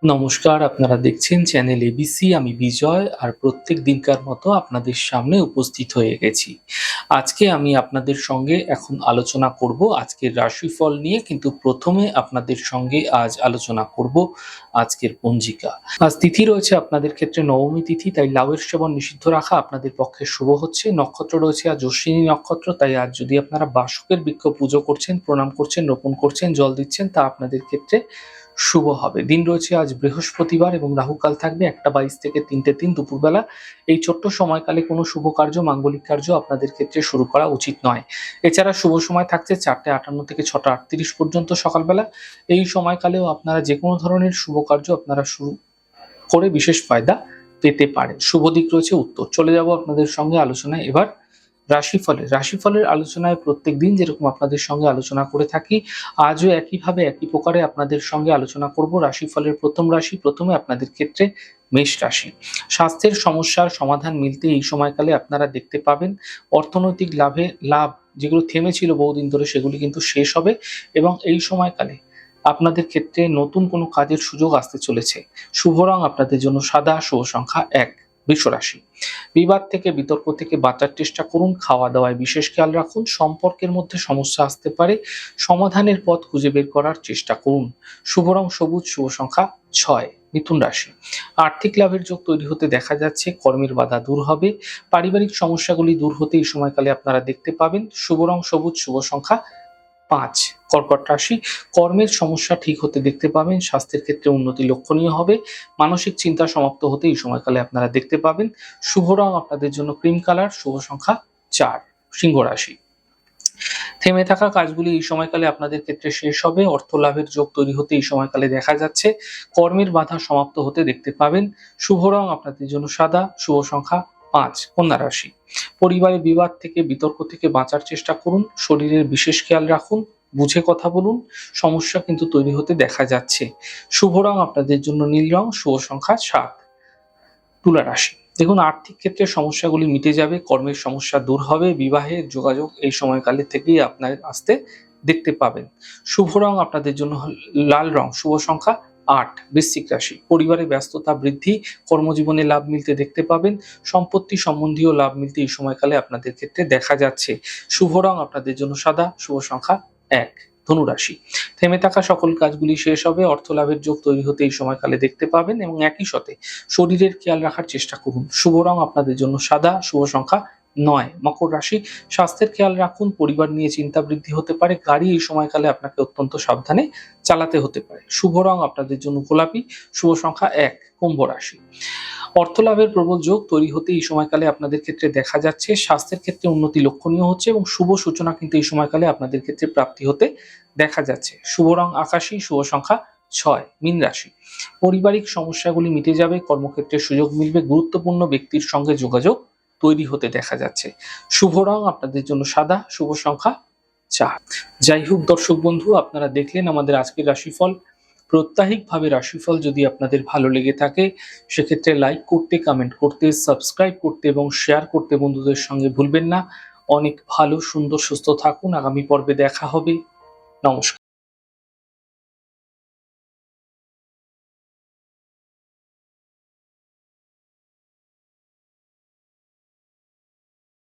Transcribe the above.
নমস্কার, আপনারা দেখছেন চ্যানেল এবিসি। আমি বিজয় আর প্রত্যেক দিনকার মতো আপনাদের সামনে উপস্থিত হয়ে গেছি। আজকে আমি আপনাদের সঙ্গে এখন আলোচনা করব আজকের রাশিফল নিয়ে, কিন্তু প্রথমে আপনাদের সঙ্গে আজ আলোচনা করব আজকের পঞ্জিকা। আজ তিথি রয়েছে আপনাদের ক্ষেত্রে নবমী তিথি, তাই লাউয়ের সেবন নিষিদ্ধ রাখা আপনাদের পক্ষে শুভ হচ্ছে। নক্ষত্র রয়েছে আজ অশ্বিনী নক্ষত্র, তাই আজ যদি আপনারা বাসকের বৃক্ষ পুজো করছেন, প্রণাম করছেন, রোপণ করছেন, জল দিচ্ছেন, তা আপনাদের ক্ষেত্রে শুভ হবে। দিন রয়েছে আজ বৃহস্পতিবার এবং রাহুকাল থাকবে 1:22 থেকে 3:03 দুপুরবেলা। এই ছোট্ট সময়কালে কোনো শুভ কার্য, মাঙ্গলিক কার্য আপনাদের ক্ষেত্রে শুরু করা উচিত নয়। এছাড়া শুভ সময় থাকছে 4:58 থেকে 6:38 পর্যন্ত সকালবেলা। এই সময়কালেও আপনারা যে কোনো ধরনের শুভ কার্য আপনারা শুরু করে বিশেষ ফায়দা পেতে পারেন। শুভ দিক রয়েছে উত্তর। চলে যাব আপনাদের সঙ্গে আলোচনায় এবার রাশিফলের আলোচনায় প্রত্যেক দিন যেরকম আপনাদের সঙ্গে আলোচনা করে থাকি, আজও একইভাবে একই প্রকারে আপনাদের সঙ্গে আলোচনা করব রাশিফলের প্রথম রাশি। প্রথমে আপনাদের ক্ষেত্রে মেষ রাশি। স্বাস্থ্যের সমস্যার সমাধান মিলতে এই সময়কালে আপনারা দেখতে পাবেন। অর্থনৈতিক লাভ যেগুলো থেমেছিল বহুদিন ধরে, সেগুলি কিন্তু শেষ হবে এবং এই সময়কালে আপনাদের ক্ষেত্রে নতুন কোনো কাজের সুযোগ আসতে চলেছে। শুভ রং আপনাদের জন্য সাদা, শুভ সংখ্যা 1। বৃষরাশি। বিবাদ থেকে, বিতর্ক থেকে বাঁচার চেষ্টা করুন। খাওয়া দাওয়ায় বিশেষ খেয়াল রাখুন। সম্পর্কের মধ্যে সমস্যা আসতে পারে, সমাধানের পথ খুঁজে বের করার চেষ্টা করুন। শুভ রং সবুজ, শুভ সংখ্যা 6। মিথুন রাশি। আর্থিক লাভের যোগ তৈরি হতে দেখা যাচ্ছে। কর্মের বাধা দূর হবে। পারিবারিক সমস্যাগুলি দূর হতে এই সময়কালে আপনারা দেখতে পাবেন। শুভ রং সবুজ, শুভ সংখ্যা 5। কর্কট রাশি। কর্মের সমস্যা ঠিক হতে দেখতে পাবেন। স্বাস্থ্যের ক্ষেত্রে উন্নতি লক্ষণীয় হবে। মানসিক চিন্তা সমাপ্ত হতে এই সময়কালে আপনারা দেখতে পাবেন। শুভ রং আপনাদের জন্য ক্রিম কালার, শুভ সংখ্যা 4। সিংহ রাশি। থেমে থাকা কাজগুলি এই সময়কালে আপনাদের ক্ষেত্রে শেষ হবে। অর্থ লাভের যোগ তৈরি হতে এই সময়কালে দেখা যাচ্ছে। কর্মের বাধা সমাপ্ত হতে দেখতে পাবেন। শুভ রং আপনাদের জন্য সাদা, শুভ সংখ্যা 5। কন্যা রাশি। পরিবারে বিবাদ থেকে, বিতর্ক থেকে বাঁচার চেষ্টা করুন। শরীরের বিশেষ খেয়াল রাখুন। বুঝে কথা বলুন। সমস্যা কিন্তু তৈরি হতে দেখা যাচ্ছে। শুভ রং আপনাদের জন্য নীল রং, শুভ সংখ্যা 7। তুলা রাশি। দেখুন, আর্থিক ক্ষেত্রে সমস্যাগুলি মিটে যাবে। কর্মের সমস্যা দূর হবে। বিবাহের যোগাযোগ এই সময়কালে থেকেই আপনার আসতে দেখতে পাবেন। শুভ রং আপনাদের জন্য লাল রং, শুভ সংখ্যা 8। বৃশ্চিক রাশি। পরিবারে ব্যস্ততা বৃদ্ধি, কর্মজীবনে লাভ মিলতে দেখতে পাবেন। সম্পত্তি সম্বন্ধীয় লাভ মিলতে এই সময়কালে আপনাদের ক্ষেত্রে দেখা যাচ্ছে। শুভ রং আপনাদের জন্য সাদা, শুভ সংখ্যা 1। ধনুরাশি। থেমে থাকা সকল কাজগুলি শেষ হবে। অর্থ লাভের যোগ তৈরি হতে এই সময়কালে দেখতে পাবেন এবং একই সাথে শরীরের খেয়াল রাখার চেষ্টা করুন। শুভ রং আপনাদের জন্য সাদা, শুভ সংখ্যা 9। মকর রাশি। স্বাস্থ্যের খেয়াল রাখুন। পরিবার নিয়ে চিন্তা বৃদ্ধি হতে পারে। গাড়ি এই সময়কালে আপনাকে অত্যন্ত সাবধানে চালাতে হতে পারে। শুভ রং আপনাদের জন্য গোলাপি, শুভ সংখ্যা 1। কুম্ভ রাশি। অর্থ লাভের প্রবল যোগ তৈরি হতে এই সময়কালে আপনাদের ক্ষেত্রে দেখা যাচ্ছে। স্বাস্থ্যের ক্ষেত্রে উন্নতি লক্ষণীয় হচ্ছে এবং শুভ সূচনা কিন্তু এই সময়কালে আপনাদের ক্ষেত্রে প্রাপ্তি হতে দেখা যাচ্ছে। শুভ রং আকাশী, শুভ সংখ্যা 6। মীন রাশি। পারিবারিক সমস্যাগুলি মিটে যাবে। কর্মক্ষেত্রে সুযোগ মিলবে। গুরুত্বপূর্ণ ব্যক্তির সঙ্গে যোগাযোগ তৈরি হতে দেখা যাচ্ছে। শুভ রং আপনাদের জন্য সাদা, শুভ সংখ্যা 4। যাই হোক দর্শক বন্ধু, আপনারা দেখলেন আমাদের আজকের রাশিফল। প্রত্যাহিকভাবে রাশিফল যদি আপনাদের ভালো লেগে থাকে, সেক্ষেত্রে লাইক করতে, কমেন্ট করতে, সাবস্ক্রাইব করতে এবং শেয়ার করতে বন্ধুদের সঙ্গে ভুলবেন না। অনেক ভালো, সুন্দর, সুস্থ থাকুন। আগামী পর্বে দেখা হবে। নমস্কার।